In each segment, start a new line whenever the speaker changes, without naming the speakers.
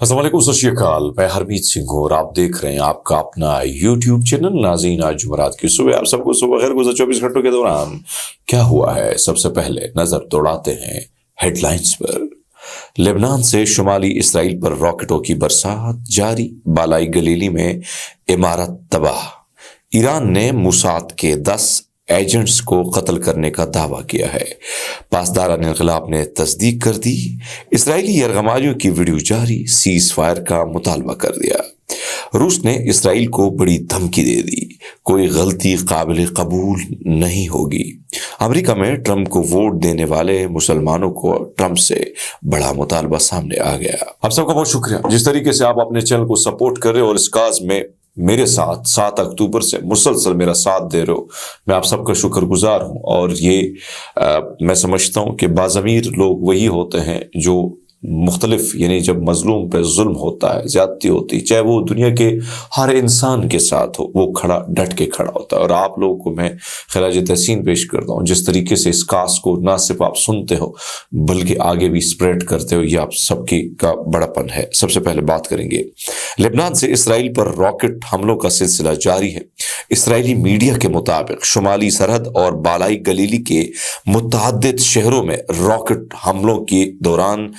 السلام علیکم، ست شری اکال۔ میں ہرمیت سنگھ ہوں اور آپ دیکھ رہے ہیں آپ کا اپنا یوٹیوب چینل۔ ناظرین، آج جمعرات کی صبح آپ سب کو صبح خیر۔ گزشتہ 24 گھنٹوں کے دوران کیا ہوا ہے، سب سے پہلے نظر دوڑاتے ہیں ہیڈ لائنز پر۔ لبنان سے شمالی اسرائیل پر راکٹوں کی برسات جاری، بالائی گلیلی میں عمارت تباہ۔ ایران نے موساد کے 10 ایجنٹس کو قتل کرنے کا دعویٰ کیا ہے، پاسداران انقلاب نے تصدیق کر دی۔ اسرائیلی یرغمالیوں کی ویڈیو جاری، سیز فائر کا مطالبہ کر دیا۔ روس نے اسرائیل کو بڑی دھمکی دے دی، کوئی غلطی قابل قبول نہیں ہوگی۔ امریکہ میں ٹرمپ کو ووٹ دینے والے مسلمانوں کو ٹرمپ سے بڑا مطالبہ سامنے آ گیا۔ آپ سب کا بہت شکریہ جس طریقے سے آپ اپنے چینل کو سپورٹ کر رہے ہو اور اس کاز میں میرے ساتھ 7 اکتوبر سے مسلسل میرا ساتھ دے رہے ہو۔ میں آپ سب کا شکر گزار ہوں، اور یہ میں سمجھتا ہوں کہ باضمیر لوگ وہی ہوتے ہیں جو مختلف، یعنی جب مظلوم پہ ظلم ہوتا ہے، زیادتی ہوتی، چاہے وہ دنیا کے ہر انسان کے ساتھ ہو، وہ ڈٹ کے کھڑا ہوتا ہے۔ اور آپ لوگوں کو میں خراج تحسین پیش کرتا ہوں جس طریقے سے اس کاس کو نہ صرف آپ سنتے ہو بلکہ آگے بھی اسپریڈ کرتے ہو، یہ آپ سب کی کا بڑا پن ہے۔ سب سے پہلے بات کریں گے لبنان سے اسرائیل پر راکٹ حملوں کا سلسلہ جاری ہے۔ اسرائیلی میڈیا کے مطابق شمالی سرحد اور بالائی گلیلی کے متعدد شہروں میں راکٹ حملوں کے دوران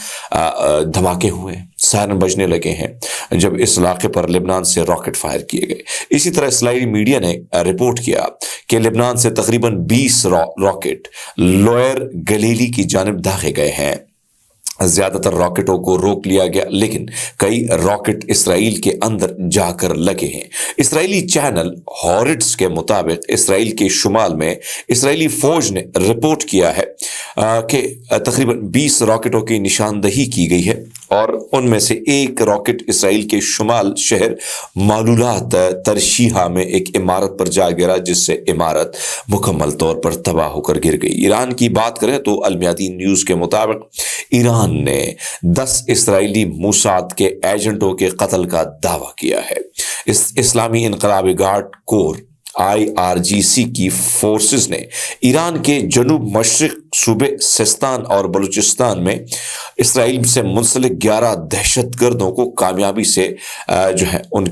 دھماکے ہوئے، سائرن بجنے لگے ہیں جب اس علاقے پر لبنان سے راکٹ فائر کیے گئے۔ اسی طرح اسرائیلی میڈیا نے رپورٹ کیا کہ لبنان سے تقریباً 20 راکٹ لوئر گلیلی کی جانب داغے گئے ہیں۔ زیادہ تر راکٹوں کو روک لیا گیا، لیکن کئی راکٹ اسرائیل کے اندر جا کر لگے ہیں۔ اسرائیلی چینل ہارٹس کے مطابق اسرائیل کے شمال میں اسرائیلی فوج نے رپورٹ کیا ہے کہ تقریباً 20 راکٹوں کی نشاندہی کی گئی ہے، اور ان میں سے ایک راکٹ اسرائیل کے شمال شہر معلولات ترشیحہ میں ایک عمارت پر جا گرا، جس سے عمارت مکمل طور پر تباہ ہو کر گر گئی۔ ایران کی بات کریں تو المیادین نیوز کے مطابق ایران نے 10 اسرائیلی موساد کے ایجنٹوں کے قتل کا دعویٰ کیا ہے۔ اسلامی انقلابی گارڈ کور IRGC کی فورسز نے ایران کے جنوب مشرق صوبے سستان اور بلوچستان میں اسرائیل سے منسلک 11 دہشت گردوں کو کامیابی سے ان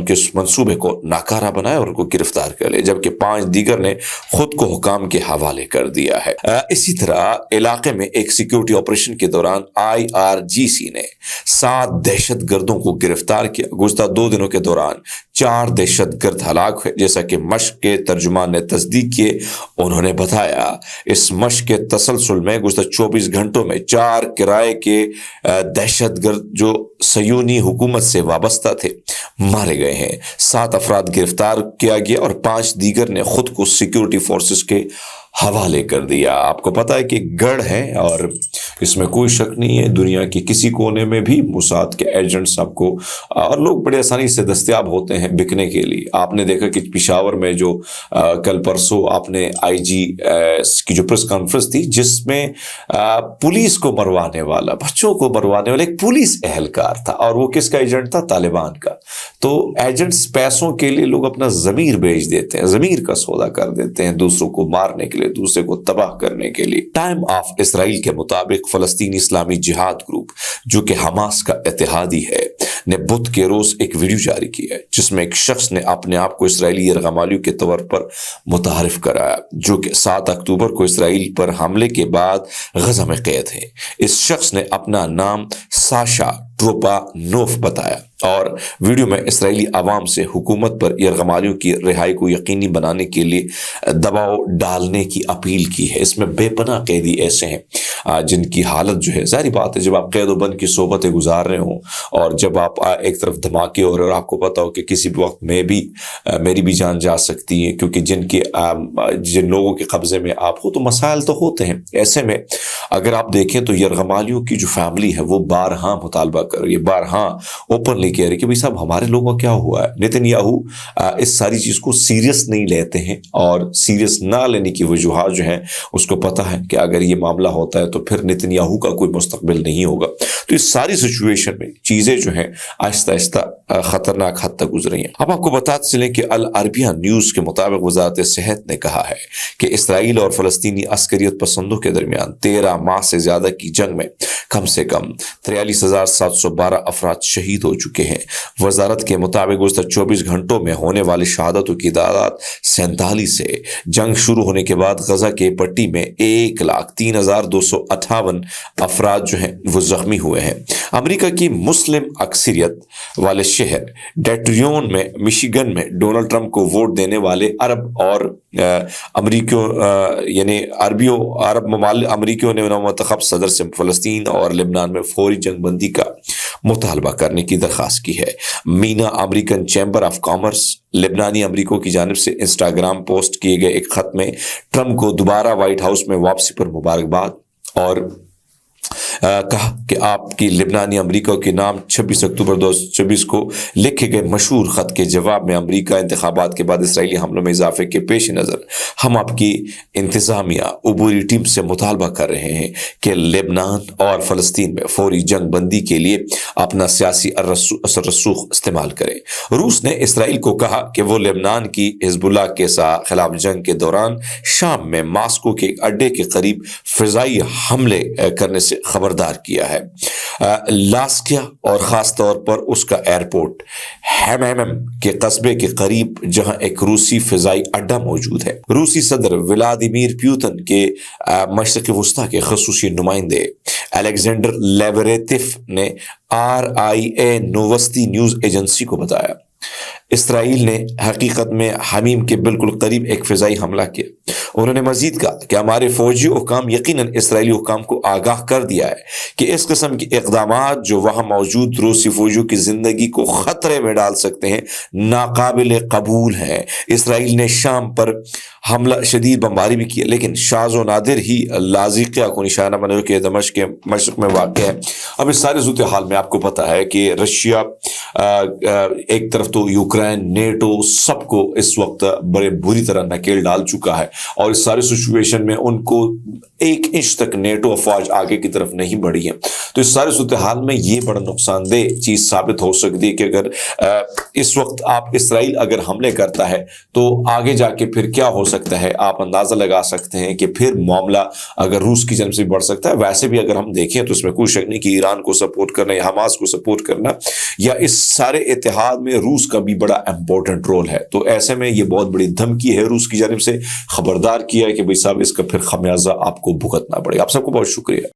کے منصوبے کو ناکارہ بنایا اور ان کو گرفتار کر لیا، جبکہ 5 دیگر نے خود کو حکام کے حوالے کر دیا ہے۔ اسی طرح علاقے میں ایک سیکیورٹی آپریشن کے دوران IRGC نے 7 دہشت گردوں کو گرفتار کیا۔ گزشتہ 2 دنوں کے دوران 4 دہشت گرد ہلاک ہوئے، جیسا کہ مشق کے ترجمان نے تصدیق کیے۔ انہوں نے بتایا اس مشق کے تسلسل میں گزشتہ 24 گھنٹوں میں 4 کرائے کے دہشت گرد جو صہیونی حکومت سے وابستہ تھے مارے گئے ہیں۔ 7 افراد گرفتار کیا گیا اور 5 دیگر نے خود کو سیکیورٹی فورسز کے حوالے کر دیا۔ آپ کو پتا ہے کہ گڑھ ہے، اور اس میں کوئی شک نہیں ہے، دنیا کے کسی کونے میں بھی موساد کے ایجنٹس آپ کو اور لوگ بڑے آسانی سے دستیاب ہوتے ہیں بکنے کے لیے۔ آپ نے دیکھا کہ پشاور میں جو کل پرسوں آپ نے IG کی جو پریس کانفرنس تھی، جس میں پولیس کو مروانے والا، بچوں کو مروانے والا ایک پولیس اہلکار تھا، اور وہ کس کا ایجنٹ تھا؟ طالبان کا۔ تو ایجنٹس پیسوں کے لیے لوگ اپنا ضمیر بیچ دیتے ہیں، ضمیر کا سودا کر دیتے ہیں دوسروں کو مارنے کے لیے، دوسرے کو تباہ کرنے کے لیے۔ ٹائم آف اسرائیل کے مطابق فلسطینی اسلامی جہاد گروپ، جو کہ حماس کا اتحادی ہے، نے بدھ کے روز ایک ویڈیو جاری کی ہے جس میں ایک شخص نے اپنے آپ کو اسرائیلی یرغمالیوں کے طور پر متعارف کرایا، جو کہ 7 اکتوبر کو اسرائیل پر حملے کے بعد غزہ میں قید ہے۔ اس شخص نے اپنا نام ساشا ٹروپانوف بتایا اور ویڈیو میں اسرائیلی عوام سے حکومت پر یرغمالیوں کی رہائی کو یقینی بنانے کے لیے دباؤ ڈالنے کی اپیل کی ہے۔ اس میں بے پناہ قیدی ایسے ہیں جن کی حالت جو ہے، ظاہری بات ہے جب آپ قید و بند کی صحبتیں گزار رہے ہوں، اور جب آپ ایک طرف دھماکے اور آپ کو پتا ہو کہ کسی بھی وقت میں بھی میری بھی جان جا سکتی ہے، کیونکہ جن لوگوں کے قبضے میں آپ ہو تو مسائل تو ہوتے ہیں۔ ایسے میں اگر آپ دیکھیں تو یرغمالیوں کی جو فیملی ہے وہ بارہا مطالبہ کر رہی ہے، بارہا اوپنلی یہ کہہ رہے کہ بھائی صاحب ہمارے لوگوں کا کیا ہوا ہے. نیتن یاہو اس ساری چیز کو سیریس نہیں لیتے ہیں, اور سیریس نہ لینے کی وجوہات جو ہیں اس کو پتہ ہے کہ اگر یہ معاملہ ہوتا ہے تو پھر نیتن یاہو کا کوئی مستقبل نہیں ہوگا. تو اس ساری سچویشن میں چیزیں جو ہیں آہستہ آہستہ خطرناک حد تک گزری ہیں. اب آپ کو بتاتے چلیں کہ العربیہ نیوز کے مطابق وزارت صحت نے کہا ہے کہ اسرائیل اور فلسطینی عسکریت پسندوں کے درمیان 13 ماہ سے زیادہ کی جنگ میں کم سے کم 43,712 افراد شہید ہو چکے ہیں. وزارت کے مطابق گزشتہ 24 گھنٹوں میں ہونے والی شہادتوں کی تعداد 47 ہے. جنگ شروع ہونے کے بعد غزہ کے پٹی میں 1,03,258 افراد جو ہیں وہ زخمی ہوئے ہیں. امریکہ کی مسلم اکثریت والے شہر ڈیٹریون میں مشیگن میں ڈونلڈ ٹرمپ کو ووٹ دینے والے عرب اور امریکیوں یعنی عرب ممالک امریکیوں نے منتخب صدر سے فلسطین اور لبنان میں فوری جنگ بندی کا مطالبہ کرنے کی درخواست کی ہے. مینا امریکن چیمبر آف کامرس لبنانی امریکوں کی جانب سے انسٹاگرام پوسٹ کیے گئے ایک خط میں ٹرمپ کو دوبارہ وائٹ ہاؤس میں واپسی پر مبارکباد اور کہا کہ آپ کی لبنانی امریکہ کے نام 26 اکتوبر 2024 کو لکھے گئے مشہور خط کے جواب میں امریکہ انتخابات کے بعد اسرائیلی حملوں میں اضافے کے پیش نظر ہم آپ کی انتظامیہ عبوری ٹیم سے مطالبہ کر رہے ہیں کہ لبنان اور فلسطین میں فوری جنگ بندی کے لیے اپنا سیاسی اثر رسوخ استعمال کرے. روس نے اسرائیل کو کہا کہ وہ لبنان کی حزب اللہ کے خلاف جنگ کے دوران شام میں ماسکو کے ایک اڈے کے قریب فضائی حملے کرنے سے خبردار کیا ہے. لاسکیا اور خاص طور پر اس کا ایئرپورٹ ہیمیم کے قصبے کے قریب جہاں ایک روسی فضائی اڈا موجود ہے. روسی صدر ولادیمیر پیوتن کے مشرق وسطی کے خصوصی نمائندے الیگزینڈر لیبریتف نے RIA نووستی نیوز ایجنسی کو بتایا اسرائیل نے حقیقت میں حمیم کے بالکل قریب ایک فضائی حملہ کیا. انہوں نے مزید کہا کہ ہمارے فوجی حکام یقیناً اسرائیلی حکام کو آگاہ کر دیا ہے کہ اس قسم کے اقدامات جو وہاں موجود روسی فوجیوں کی زندگی کو خطرے میں ڈال سکتے ہیں ناقابل قبول ہیں. اسرائیل نے شام پر حملہ شدید بمباری بھی کیا لیکن شاذ و نادر ہی لاذقیہ کو نشانہ بنا کے دمشق کے مشرق میں واقع ہے. اب اس سارے صورتحال میں آپ کو پتہ ہے کہ رشیا ایک طرف تو یوکرین نیٹو سب کو اس وقت بڑے بری طرح نکیل ڈال چکا ہے اور اس سارے سچویشن میں ان کو 1 انچ تک نیٹو افواج آگے کی طرف نہیں بڑھی ہے. تو اس سارے صورتحال میں یہ بڑا نقصان دہ چیز ثابت ہو سکتی ہے کہ اگر اس وقت آپ اسرائیل اگر حملے کرتا ہے تو آگے جا کے پھر کیا ہو سکتا ہے. آپ اندازہ لگا سکتے ہیں کہ پھر معاملہ اگر روس کی جانب سے بڑھ سکتا ہے. ویسے بھی اگر ہم دیکھیں تو اس میں کوئی شک نہیں کہ ایران کو سپورٹ کرنا یا حماس کو سپورٹ کرنا یا اس سارے اتحاد میں روس کا بھی بڑا امپورٹنٹ رول ہے. تو ایسے میں یہ بہت بڑی دھمکی ہے روس کی جانب سے, خبردار کیا ہے کہ بھائی صاحب اس کا پھر خمیازہ آپ کو بھگتنا پڑے گا. آپ سب کو بہت شکریہ.